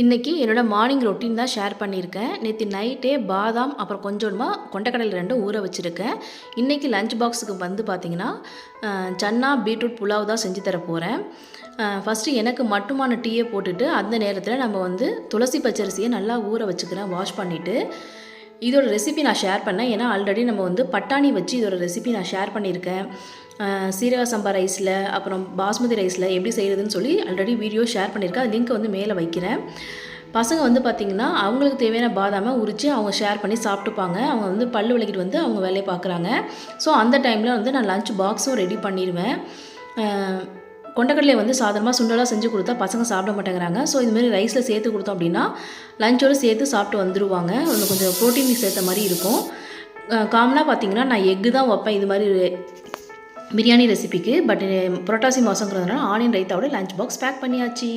இன்றைக்கி என்னோடய morning routine தான் ஷேர் பண்ணியிருக்கேன். நேற்று நைட்டே பாதாம் அப்புறம் கொஞ்சமாக கொண்டக்கடலை 2 ஊற வச்சுருக்கேன். இன்றைக்கி லஞ்ச் பாக்ஸுக்கு வந்து பார்த்திங்கன்னா சன்னா பீட்ரூட் புலாவ் தான் செஞ்சு தர போகிறேன். ஃபஸ்ட்டு எனக்கு மட்டுமான டீயை போட்டுட்டு அந்த நேரத்தில் நம்ம வந்து துளசி பச்சரிசியை நல்லா ஊற வச்சுக்கிறேன் வாஷ் பண்ணிவிட்டு. இதோட ரெசிபி நான் ஷேர் பண்ணேன். ஏன்னா ஆல்ரெடி நம்ம வந்து பட்டாணி வச்சு இதோட ரெசிபி நான் ஷேர் பண்ணியிருக்கேன். சீரக சம்பா ரைஸில் அப்புறம் பாஸ்மதி ரைஸில் எப்படி செய்கிறதுன்னு சொல்லி ஆல்ரெடி வீடியோ ஷேர் பண்ணியிருக்கேன். அது லிங்க் வந்து மேலே வைக்கிறேன். பசங்க வந்து பார்த்திங்கன்னா அவங்களுக்கு தேவையான பாதாமை உரித்து அவங்க ஷேர் பண்ணி சாப்பிட்டுப்பாங்க. அவங்க வந்து பல்லு விளக்கிட்டு வந்து அவங்க வேலையை பார்க்குறாங்க. ஸோ அந்த டைமில் வந்து நான் லஞ்ச் பாக்ஸும் ரெடி பண்ணிடுவேன். கொண்டக்கடலையை வந்து சாதாரணமாக சுண்டலாக செஞ்சு கொடுத்தா பசங்க சாப்பிட மாட்டேங்கிறாங்க. ஸோ இதுமாரி ரைஸில் சேர்த்து கொடுத்தோம் அப்படின்னா லஞ்சோடு சேர்த்து சாப்பிட்டு வந்துடுவாங்க. கொஞ்சம் ப்ரோட்டீன் சேர்த்த மாதிரி இருக்கும். காமனாக பார்த்திங்கன்னா நான் எக்கு தான் வைப்பேன் இது மாதிரி பிரியாணி ரெசிபிக்கு. பட் புரட்டாசி மாதங்கிறதுனால ஆனியன் ரைத்தாவோட லஞ்ச் பாக்ஸ் பேக் பண்ணியாச்சு.